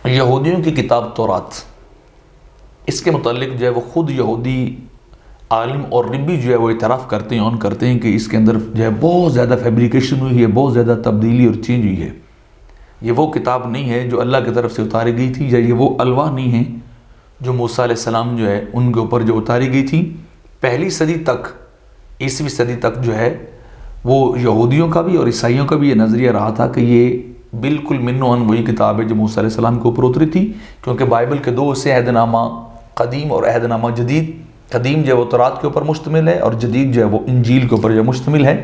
یہودیوں کی کتاب تورات، اس کے متعلق جو ہے وہ خود یہودی عالم اور ربی جو ہے وہ اعتراف کرتے ہیں کہ اس کے اندر جو ہے بہت زیادہ فیبریکیشن ہوئی ہے، بہت زیادہ تبدیلی اور چینج ہوئی ہے۔ یہ وہ کتاب نہیں ہے جو اللہ کی طرف سے اتاری گئی تھی، یا یہ وہ الواح نہیں ہے جو موسیٰ علیہ السلام جو ہے ان کے اوپر جو اتاری گئی تھی۔ پہلی صدی تک، 20ویں صدی تک جو ہے وہ یہودیوں کا بھی اور عیسائیوں کا بھی یہ نظریہ رہا تھا کہ یہ بالکل من و عن وہی کتاب ہے جو موسیٰ علیہ السلام کے اوپر اتری تھی، کیونکہ بائبل کے دو حصے، عہد نامہ قدیم اور عہد نامہ جدید۔ قدیم جو ہے وہ تورات کے اوپر مشتمل ہے، اور جدید جو ہے وہ انجیل کے اوپر جو ہے مشتمل ہے،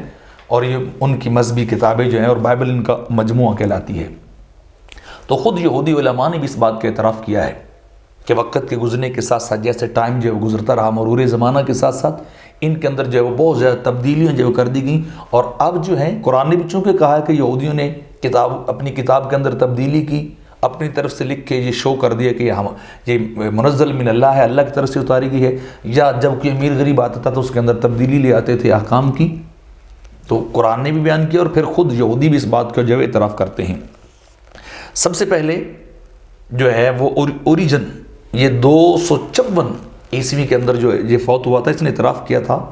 اور یہ ان کی مذہبی کتابیں جو ہیں، اور بائبل ان کا مجموعہ کہلاتی ہے۔ تو خود یہودی علماء نے بھی اس بات کا اعتراف کیا ہے کہ وقت کے گزرنے کے ساتھ ساتھ، جیسے ٹائم جو ہے وہ گزرتا رہا، مرور زمانہ کے ساتھ ساتھ ان کے اندر جو ہے وہ بہت زیادہ تبدیلیاں جو کر دی گئیں، اور اب جو ہے قرآن نے بھی چونکہ کہا ہے کہ یہودیوں نے اپنی کتاب کے اندر تبدیلی کی، اپنی طرف سے لکھ کے یہ شو کر دیا کہ یہ منزل من اللہ ہے، اللہ کی طرف سے اتاری گئی ہے، یا جب کوئی امیر غریب آتا تھا تو اس کے اندر تبدیلی لے آتے تھے احکام کی۔ تو قرآن نے بھی بیان کیا، اور پھر خود یہودی بھی اس بات کا جو ہے اعتراف کرتے ہیں۔ سب سے پہلے جو ہے وہ اوریجن، یہ 254 عیسوی کے اندر جو یہ فوت ہوا تھا، اس نے اعتراف کیا تھا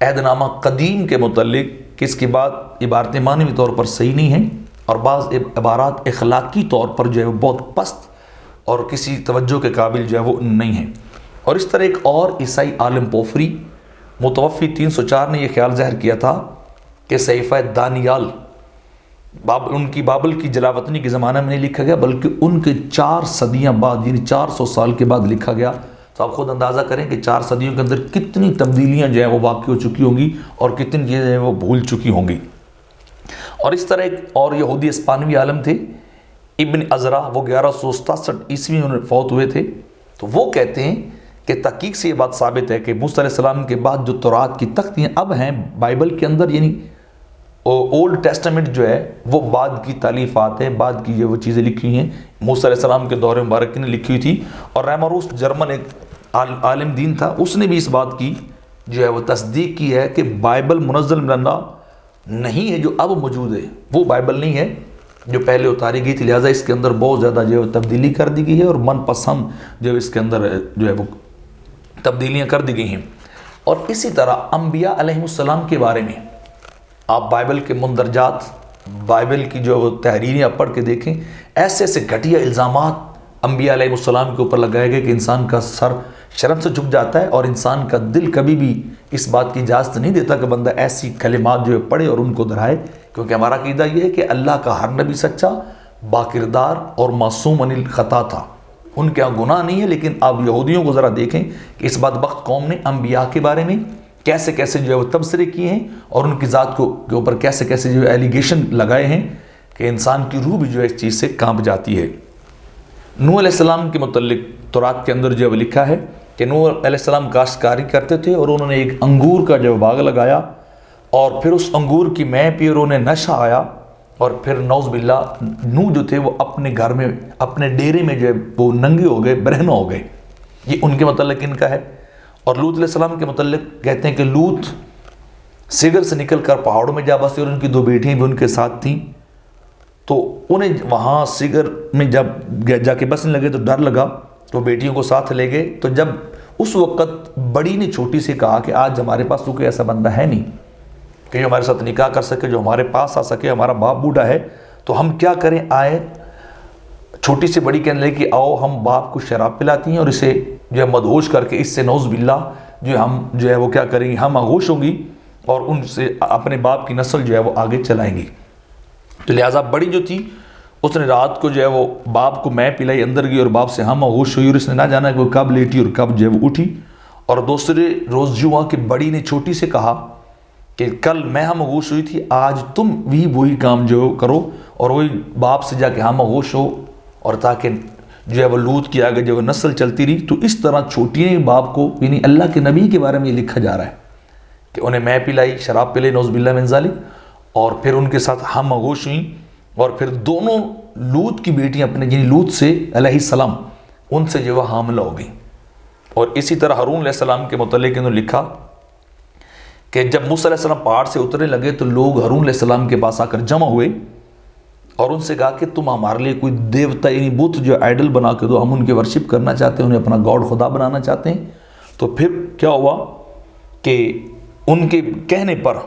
عہد نامہ قدیم کے متعلق کہ اس کی بات عبارتیں معنوی طور پر صحیح نہیں ہیں، اور بعض عبارات اخلاقی طور پر جو ہے وہ بہت پست اور کسی توجہ کے قابل جو ہے وہ نہیں ہیں۔ اور اس طرح ایک اور عیسائی عالم پوفری متوفی 304 نے یہ خیال ظاہر کیا تھا کہ صحیفہ دانیال ان کی بابل کی جلاوطنی کے زمانہ میں نہیں لکھا گیا، بلکہ ان کے 4 صدیاں بعد، یعنی 400 سال کے بعد لکھا گیا۔ تو آپ خود اندازہ کریں کہ 4 صدیوں کے اندر کتنی تبدیلیاں جو ہیں وہ واقع ہو چکی ہوں گی، اور کتنی چیزیں وہ بھول چکی ہوں گی۔ اور اس طرح ایک اور یہودی اسپانوی عالم تھے ابن عزرا، وہ 1167 عیسوی میں فوت ہوئے تھے۔ تو وہ کہتے ہیں کہ تحقیق سے یہ بات ثابت ہے کہ موسیٰ علیہ السلام کے بعد جو تورات کی تختیاں اب ہیں بائبل کے اندر، یعنی اولڈ ٹیسٹمنٹ جو ہے وہ بعد کی تالیفات ہیں، بعد کی وہ چیزیں لکھی ہیں، موسیٰ علیہ السلام کے دور مبارک نے لکھی ہوئی تھی۔ اور ریماروس جرمن ایک عالم دین تھا، اس نے بھی اس بات کی جو ہے وہ تصدیق کی ہے کہ بائبل منزل من اللہ نہیں ہے جو اب موجود ہے، وہ بائبل نہیں ہے جو پہلے اتاری گئی تھی، لہٰذا اس کے اندر بہت زیادہ جو ہے تبدیلی کر دی گئی ہے، اور من پسند جو ہے اس کے اندر جو ہے وہ تبدیلیاں کر دی گئی ہیں۔ اور اسی طرح انبیاء علیہ السلام کے بارے میں آپ بائبل کے مندرجات، بائبل کی جو تحریریں آپ پڑھ کے دیکھیں، ایسے ایسے گھٹیا الزامات انبیاء علیہ السلام کے اوپر لگائے گئے کہ انسان کا سر شرم سے جھک جاتا ہے، اور انسان کا دل کبھی بھی اس بات کی اجازت نہیں دیتا کہ بندہ ایسی کلمات جو ہے پڑھے اور ان کو دہرائے، کیونکہ ہمارا عقیدہ یہ ہے کہ اللہ کا ہر نبی سچا، باکردار اور معصوم عن الخطا تھا، ان کے یہاں گناہ نہیں ہے۔ لیکن آپ یہودیوں کو ذرا دیکھیں کہ اس بدبخت قوم نے انبیاء کے بارے میں کیسے کیسے جو ہے وہ تبصرے کیے ہیں، اور ان کی ذات کے اوپر کیسے کیسے جو ہے ایلیگیشن لگائے ہیں کہ انسان کی روح بھی جو ہے اس چیز سے کانپ جاتی ہے۔ نوح علیہ السلام کے متعلق تورات کے اندر جو ہے وہ لکھا ہے کہ نوح علیہ السلام کاشتکاری کرتے تھے، اور انہوں نے ایک انگور کا جو باغ لگایا، اور پھر اس انگور کی مے پی اور انہیں نشہ آیا، اور پھر نعوذ باللہ نوح جو تھے وہ اپنے گھر میں، اپنے ڈیرے میں جو ہے وہ ننگے ہو گئے، برہنہ ہو گئے۔ یہ ان کے متعلق ان کا ہے۔ اور لوط علیہ السلام کے متعلق کہتے ہیں کہ لوط سگر سے نکل کر پہاڑوں میں جا بسے، اور ان کی 2 بیٹیاں بھی ان کے ساتھ تھیں۔ تو انہیں وہاں سگر میں جب جا کے بسنے لگے تو ڈر لگا، تو بیٹیوں کو ساتھ لے گئے۔ تو جب اس وقت بڑی نے چھوٹی سے کہا کہ آج ہمارے پاس تو کوئی ایسا بندہ ہے نہیں کہ جو ہمارے ساتھ نکاح کر سکے، جو ہمارے پاس آ سکے، ہمارا باپ بوڑھا ہے، تو ہم کیا کریں؟ آئے چھوٹی سے بڑی کہنے لگی کہ آؤ ہم باپ کو شراب پلاتی ہیں، اور اسے جو ہے مدہوش کر کے اس سے نعوذ باللہ جو ہم جو ہے وہ کیا کریں گے، ہم آغوش ہوں گی، اور ان سے اپنے باپ کی نسل جو ہے وہ آگے چلائیں گی۔ تو لہٰذا بڑی جو تھی اس نے رات کو جو ہے وہ باپ کو میں پلائی، اندر گئی اور باپ سے ہم آغوش ہوئی، اور اس نے نہ جانا کہ وہ کب لیٹی اور کب جو ہے وہ اٹھی۔ اور دوسرے روز جو ہوا کہ بڑی نے چھوٹی سے کہا کہ کل میں ہم آغوش ہوئی تھی، آج تم بھی وہی کام جو کرو، اور وہی باپ سے جا کے ہم آغوش ہو، اور تاکہ جو ہے وہ لوط کی آگے جو نسل چلتی رہی۔ تو اس طرح چھوٹی باپ کو، یعنی اللہ کے نبی کے بارے میں یہ لکھا جا رہا ہے کہ انہیں میں پلائی، شراب پلائی، نعوذ باللہ من ذالک، اور پھر ان کے ساتھ ہم آغوش ہوئیں، اور پھر دونوں لوط کی بیٹیاں اپنے یعنی لوط سے علیہ السلام ان سے جو وہ حاملہ ہو گئیں۔ اور اسی طرح ہارون علیہ السلام کے متعلق انہوں نے لکھا کہ جب موسیٰ علیہ السلام پہاڑ سے اترنے لگے تو لوگ ہارون علیہ السلام کے پاس آ کر جمع ہوئے، اور ان سے کہا کہ تم ہمارے لیے کوئی دیوتا یعنی بت جو آئیڈل بنا کے دو، ہم ان کے ورشپ کرنا چاہتے ہیں، انہیں اپنا گاڈ خدا بنانا چاہتے ہیں۔ تو پھر کیا ہوا کہ ان کے کہنے پر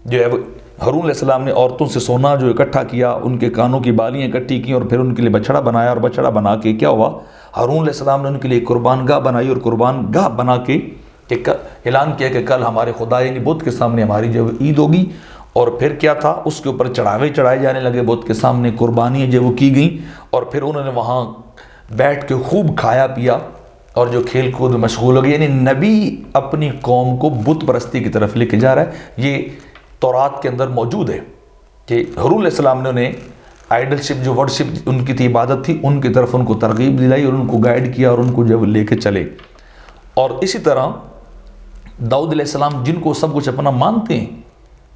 جو ہے ہارون علیہ السلام نے عورتوں سے سونا جو اکٹھا کیا، ان کے کانوں کی بالیاں اکٹھی کی اور پھر ان کے لیے بچڑا بنایا، اور بچڑا بنا کے کیا ہوا، ہارون علیہ السلام نے ان کے لیے قربان گاہ بنائی، اور قربان گاہ بنا کے اعلان کیا کہ کل ہمارے خدا یعنی بت کے سامنے ہماری جو عید ہوگی۔ اور پھر کیا تھا، اس کے اوپر چڑھاوے چڑھائے جانے لگے، بت کے سامنے قربانیاں جو وہ کی گئیں، اور پھر انہوں نے وہاں بیٹھ کے خوب کھایا پیا اور جو کھیل کود میں مشغول ہو گئے۔ یعنی نبی اپنی قوم کو بت پرستی کی طرف لے کے جا رہا ہے۔ یہ تورات کے اندر موجود ہے کہ ہارون علیہ السلام نے انہیں آئیڈل شپ جو ورشپ ان کی تھی، عبادت تھی، ان کی طرف ان کو ترغیب دلائی اور ان کو گائیڈ کیا اور ان کو جو لے کے چلے۔ اور اسی طرح داؤد علیہ السلام جن کو سب کچھ اپنا مانتے ہیں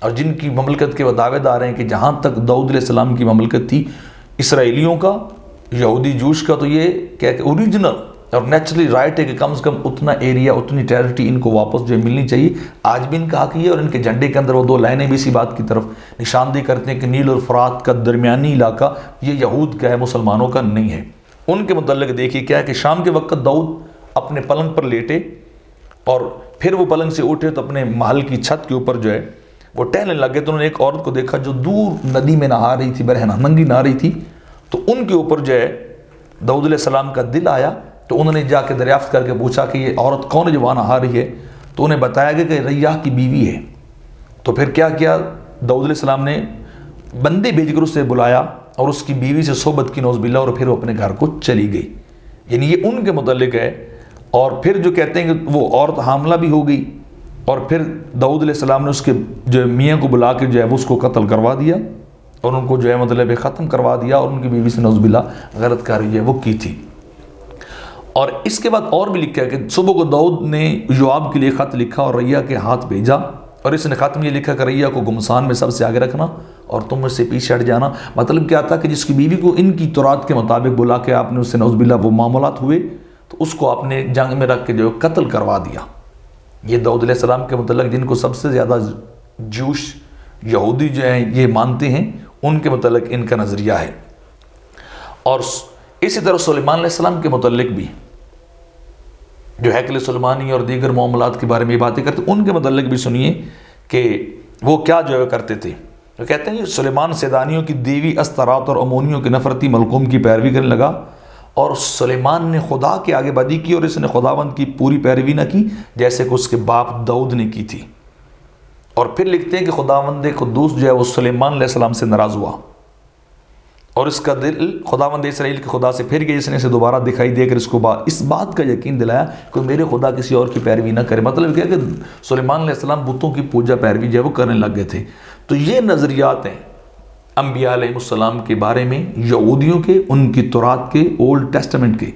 اور جن کی مملکت کے وہ دعوے دار ہیں کہ جہاں تک داؤد علیہ السلام کی مملکت تھی، اسرائیلیوں کا، یہودی جوش کا، تو یہ کیا کہ اوریجنل اور نیچرلی رائٹ ہے کہ کم سے کم اتنا ایریا، اتنی ٹیریٹری ان کو واپس جو ملنی چاہیے۔ آج بھی ان کا حق یہ ہے، اور ان کے جھنڈے کے اندر وہ دو لائنیں بھی اسی بات کی طرف نشاندہی کرتے ہیں کہ نیل اور فرات کا درمیانی علاقہ یہ یہود کا ہے، مسلمانوں کا نہیں ہے۔ ان کے متعلق دیکھیے کیا ہے کہ شام کے وقت داؤد اپنے پلنگ پر لیٹے اور پھر وہ پلنگ سے اٹھے تو اپنے محل کی چھت کے اوپر جو ہے وہ ٹہلنے لگے، تو انہوں نے ایک عورت کو دیکھا جو دور ندی میں نہا رہی تھی، برہنہ ننگی نہا رہی تھی۔ تو ان کے اوپر جو ہے داؤد علیہ السلام کا دل آیا، تو انہوں نے جا کے دریافت کر کے پوچھا کہ یہ عورت کون ہے جو وہاں نہا رہی ہے؟ تو انہیں بتایا گیا کہ ریاح کی بیوی ہے۔ تو پھر کیا کیا، داؤد علیہ السلام نے بندے بھیج کر اسے بلایا اور اس کی بیوی سے صحبت کی، نعوذ باللہ، اور پھر وہ اپنے گھر کو چلی گئی۔ یعنی یہ ان کے متعلق ہے۔ اور پھر جو کہتے ہیں کہ وہ عورت حاملہ بھی ہو گئی، اور پھر داؤد علیہ السلام نے اس کے جو میاں کو بلا کے جو ہے وہ اس کو قتل کروا دیا اور ان کو جو ہے مطلب ختم کروا دیا، اور ان کی بیوی سے نعوذ باللہ غلط کاری جو ہے وہ کی تھی۔ اور اس کے بعد اور بھی لکھا ہے کہ صبح کو داؤد نے یوآب کے لیے خط لکھا اور ریا کے ہاتھ بھیجا، اور اس نے خط میں یہ لکھا کہ ریا کو گمسان میں سب سے آگے رکھنا اور تم مجھ سے پیچھے ہٹ جانا۔ مطلب کیا تھا کہ جس کی بیوی کو ان کی تورات کے مطابق بلا کے آپ نے اس سے نعوذ باللہ وہ معاملات ہوئے، تو اس کو آپ نے جنگ میں رکھ کے جو قتل کروا دیا۔ یہ داؤد علیہ السلام کے متعلق جن کو سب سے زیادہ جوش یہودی جو ہیں یہ مانتے ہیں، ان کے متعلق ان کا نظریہ ہے۔ اور اسی طرح سلیمان علیہ السلام کے متعلق بھی جو ہیکل سلیمانی اور دیگر معاملات کے بارے میں باتیں کرتے ہیں، ان کے متعلق بھی سنیے کہ وہ کیا جو ہے کرتے تھے۔ وہ کہتے ہیں سلیمان سیدانیوں کی دیوی استرات اور امونیوں کے نفرتی ملکوم کی پیروی کرنے لگا، اور سلیمان نے خدا کے آگے بدی کی اور اس نے خداوند کی پوری پیروی نہ کی جیسے کہ اس کے باپ داؤد نے کی تھی۔ اور پھر لکھتے ہیں کہ خداوند قدوس جو ہے وہ سلیمان علیہ السلام سے ناراض ہوا، اور اس کا دل خداوند اسرائیل کے خدا سے پھر گیا، جس نے اسے دوبارہ دکھائی دے کر اس کو اس بات کا یقین دلایا کہ میرے خدا کسی اور کی پیروی نہ کرے۔ مطلب کیا کہ سلیمان علیہ السلام بتوں کی پوجا پیروی جو ہے وہ کرنے لگ گئے تھے۔ تو یہ نظریات ہیں انبیاء علیہ السلام کے بارے میں، یہودیوں کے، ان کی تورات کے، اولڈ ٹیسٹمنٹ کے،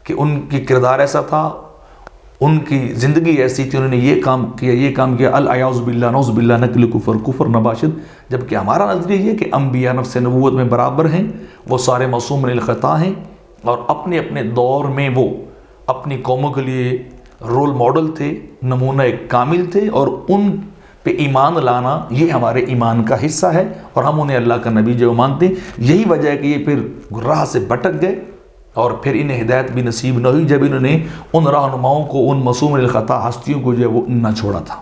کہ ان کی کردار ایسا تھا، ان کی زندگی ایسی تھی، انہوں نے یہ کام کیا، یہ کام کیا، الاعوذ باللہ نعوذ باللہ نقل کفر کفر نباشد۔ جبکہ ہمارا نظریہ یہ کہ انبیاء نفس نبوت میں برابر ہیں، وہ سارے معصوم من الخطا ہیں، اور اپنے اپنے دور میں وہ اپنی قوموں کے لیے رول ماڈل تھے، نمونہ کامل تھے، اور ان پہ ایمان لانا یہ ہمارے ایمان کا حصہ ہے، اور ہم انہیں اللہ کا نبی جو مانتے ہیں۔ یہی وجہ ہے کہ یہ پھر راہ سے بھٹک گئے اور پھر انہیں ہدایت بھی نصیب نہ ہوئی جب انہوں نے ان رہنماؤں کو، ان معصوم الخطا ہستیوں کو جو ہے وہ نہ چھوڑا تھا۔